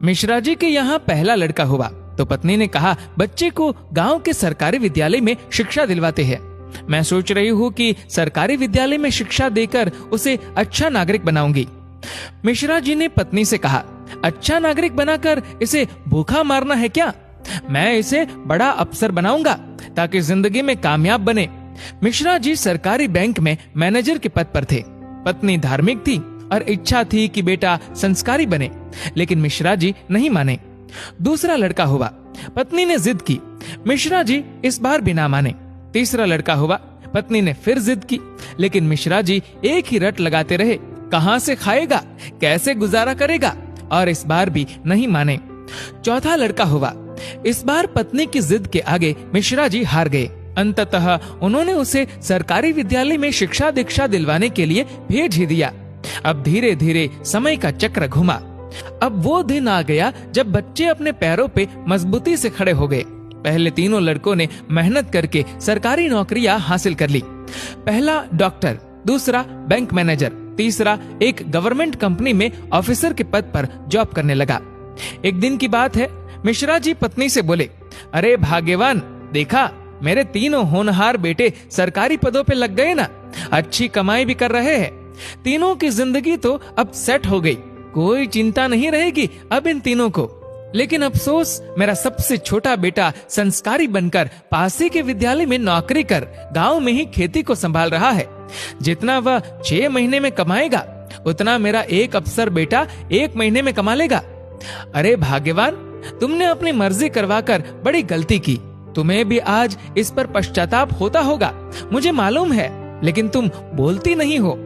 मिश्रा जी के यहाँ पहला लड़का हुआ तो पत्नी ने कहा, बच्चे को गांव के सरकारी विद्यालय में शिक्षा दिलवाते हैं। मैं सोच रही हूँ कि सरकारी विद्यालय में शिक्षा देकर उसे अच्छा नागरिक बनाऊंगी। मिश्रा जी ने पत्नी से कहा, अच्छा नागरिक बनाकर इसे भूखा मारना है क्या? मैं इसे बड़ा अफसर बनाऊंगा ताकि जिंदगी में कामयाब बने। मिश्रा जी सरकारी बैंक में मैनेजर के पद पर थे। पत्नी धार्मिक थी और इच्छा थी कि बेटा संस्कारी बने, लेकिन मिश्रा जी नहीं माने। दूसरा लड़का हुआ, पत्नी ने जिद की, मिश्रा जी इस बार भी ना माने। तीसरा लड़का हुआ, पत्नी ने फिर जिद की, लेकिन मिश्रा जी एक ही रट लगाते रहे, कहां से खाएगा, कैसे गुजारा करेगा, और इस बार भी नहीं माने। चौथा लड़का हुआ। इस बार पत्नी की जिद के आगे मिश्रा जी हार गए। अंततः उन्होंने उसे सरकारी विद्यालय में शिक्षा दीक्षा दिलवाने के लिए भेज ही दिया। अब धीरे धीरे समय का चक्र घुमा। अब वो दिन आ गया जब बच्चे अपने पैरों पे मजबूती से खड़े हो गए। पहले तीनों लड़कों ने मेहनत करके सरकारी नौकरियां हासिल कर ली। पहला डॉक्टर, दूसरा बैंक मैनेजर, तीसरा एक गवर्नमेंट कंपनी में ऑफिसर के पद पर जॉब करने लगा। एक दिन की बात है, मिश्रा जी पत्नी से बोले, अरे भाग्यवान, देखा मेरे तीनों होनहार बेटे सरकारी पदों पे लग गए ना, अच्छी कमाई भी कर रहे हैं। तीनों की जिंदगी तो अब सेट हो गई, कोई चिंता नहीं रहेगी अब इन तीनों को। लेकिन अफसोस, मेरा सबसे छोटा बेटा संस्कारी बनकर पास ही के विद्यालय में नौकरी कर गांव में ही खेती को संभाल रहा है। जितना वह 6 महीने में कमाएगा उतना मेरा एक अफसर बेटा 1 महीने में कमा लेगा। अरे भाग्यवान, तुमने अपनी मर्जी करवाकर बड़ी गलती की। तुम्हें भी आज इस पर पश्चाताप होता होगा, मुझे मालूम है, लेकिन तुम बोलती नहीं हो।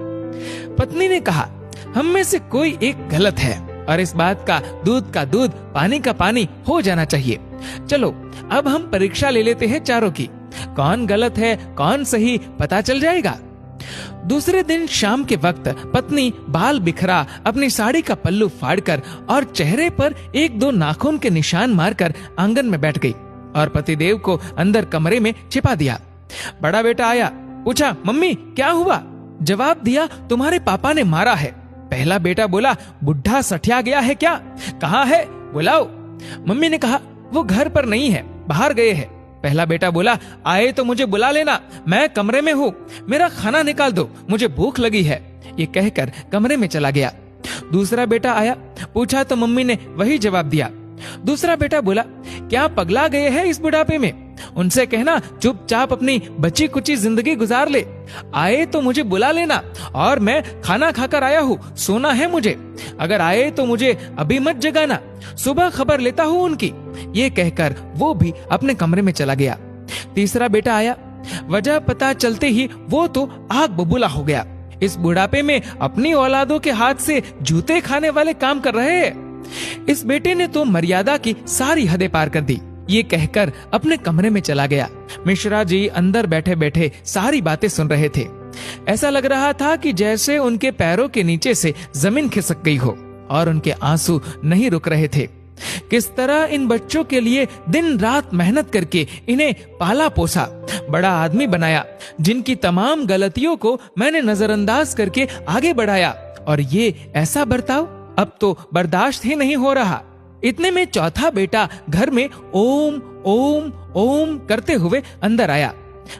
पत्नी ने कहा, हम में से कोई एक गलत है और इस बात का दूध पानी का पानी हो जाना चाहिए। चलो अब हम परीक्षा ले लेते हैं चारों की, कौन गलत है कौन सही पता चल जाएगा। दूसरे दिन शाम के वक्त पत्नी बाल बिखरा अपनी साड़ी का पल्लू फाड़कर और चेहरे पर 1-2 नाखून के निशान मारकर आंगन में बैठ गई और पतिदेव को अंदर कमरे में छिपा दिया। बड़ा बेटा आया, पूछा, मम्मी क्या हुआ? जवाब दिया, तुम्हारे पापा ने मारा है। पहला बेटा बोला, बुढ़ा सठिया गया है क्या? कहाँ है, बुलाओ। मम्मी ने कहा, वो घर पर नहीं है, बाहर गए हैं। पहला बेटा बोला, आए तो मुझे बुला लेना, मैं कमरे में हूँ, मेरा खाना निकाल दो, मुझे भूख लगी है। ये कहकर कमरे में चला गया। दूसरा बेटा आया, पूछा तो मम्मी ने वही जवाब दिया। दूसरा बेटा बोला, क्या पगला गए हैं इस बुढ़ापे में? उनसे कहना चुपचाप अपनी बची कुची जिंदगी गुजार ले। आए तो मुझे बुला लेना, और मैं खाना खाकर आया हूँ, सोना है मुझे। अगर आए तो मुझे अभी मत जगाना, सुबह खबर लेता हूँ उनकी। ये कहकर वो भी अपने कमरे में चला गया। तीसरा बेटा आया, वजह पता चलते ही वो तो आग बबूला हो गया। इस बुढ़ापे में अपनी औलादों के हाथ से जूते खाने वाले काम कर रहे हैं। इस बेटे ने तो मर्यादा की सारी हदें पार कर दी। ये कहकर अपने कमरे में चला गया। मिश्रा जी अंदर बैठे बैठे सारी बातें सुन रहे थे। ऐसा लग रहा था कि जैसे उनके पैरों के नीचे से जमीन खिसक गई हो और उनके आंसू नहीं रुक रहे थे। किस तरह इन बच्चों के लिए दिन रात मेहनत करके इन्हें पाला पोसा, बड़ा आदमी बनाया, जिनकी तमाम गलतियों को मैंने नजरअंदाज करके आगे बढ़ाया, और ये ऐसा बर्ताव अब तो बर्दाश्त ही नहीं हो रहा। इतने में चौथा बेटा घर में ओम ओम ओम करते हुए अंदर आया।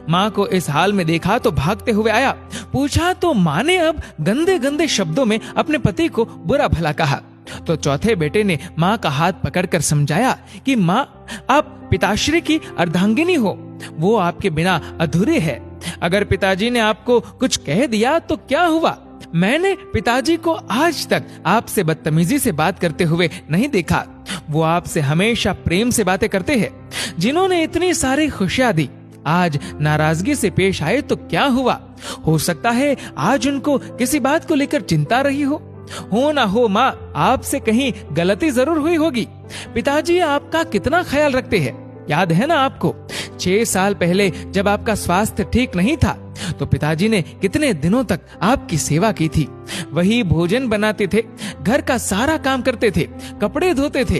माँ को इस हाल में देखा तो भागते हुए आया। पूछा तो माँ ने अब गंदे गंदे शब्दों में अपने पति को बुरा भला कहा। तो चौथे बेटे ने माँ का हाथ पकड़कर समझाया कि माँ, आप पिताश्री की अर्धांगिनी हो, वो आपके बिना अधूरे है। अगर पिताजी ने आपको कुछ कह दिया तो क्या हुआ? मैंने पिताजी को आज तक आपसे बदतमीजी से बात करते हुए नहीं देखा। वो आपसे हमेशा प्रेम से बातें करते हैं। जिन्होंने इतनी सारी खुशियां दी, आज नाराजगी से पेश आए तो क्या हुआ? हो सकता है आज उनको किसी बात को लेकर चिंता रही हो ना हो माँ, आपसे कहीं गलती जरूर हुई होगी। पिताजी आपका कितना ख्याल रखते हैं, याद है ना आपको? 6 साल पहले जब आपका स्वास्थ्य ठीक नहीं था तो पिताजी ने कितने दिनों तक आपकी सेवा की थी। वही भोजन बनाते थे, घर का सारा काम करते थे, कपड़े धोते थे।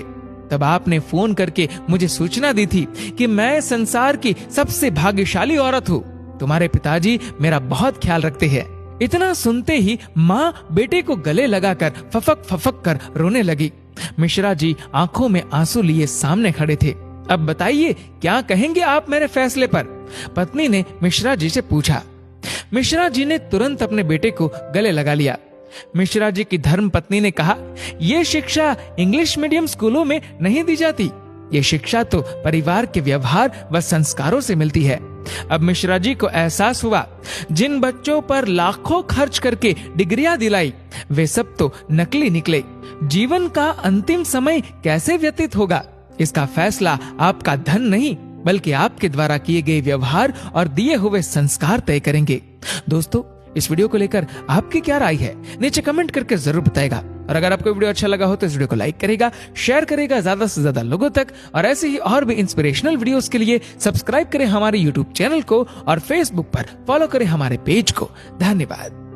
तब आपने फोन करके मुझे सूचना दी थी कि मैं संसार की सबसे भाग्यशाली औरत हूँ। तुम्हारे पिताजी मेरा बहुत ख्याल रखते हैं। इतना सुनते ही माँ बेटे को गले लगाकर फफक फफक कर रोने लगी। मिश्रा जी आंखों में आंसू लिए सामने खड़े थे। अब बताइए, क्या कहेंगे आप मेरे फैसले पर? पत्नी ने मिश्रा जी से पूछा। मिश्रा जी ने तुरंत अपने बेटे को गले लगा लिया। मिश्रा जी की धर्म पत्नी ने कहा, ये शिक्षा इंग्लिश मीडियम स्कूलों में नहीं दी जाती। ये शिक्षा तो परिवार के व्यवहार व संस्कारों से मिलती है। अब मिश्रा जी को एहसास हुआ, जिन बच्चों पर लाखों खर्च करके डिग्रियां दिलाई, वे सब तो नकली निकले। जीवन का अंतिम समय कैसे व्यतीत होगा, इसका फैसला आपका धन नहीं, बल्कि आपके द्वारा किए गए व्यवहार और दिए हुए संस्कार तय करेंगे। दोस्तों, इस वीडियो को लेकर आपकी क्या राय है, नीचे कमेंट करके जरूर बताएगा। और अगर आपको वीडियो अच्छा लगा हो तो इस वीडियो को लाइक करेगा, शेयर करेगा ज्यादा से ज्यादा लोगों तक। और ऐसे ही और भी इंस्पिरेशनल वीडियोस के लिए सब्सक्राइब करें हमारे यूट्यूब चैनल को और फेसबुक पर फॉलो करें हमारे पेज को। धन्यवाद।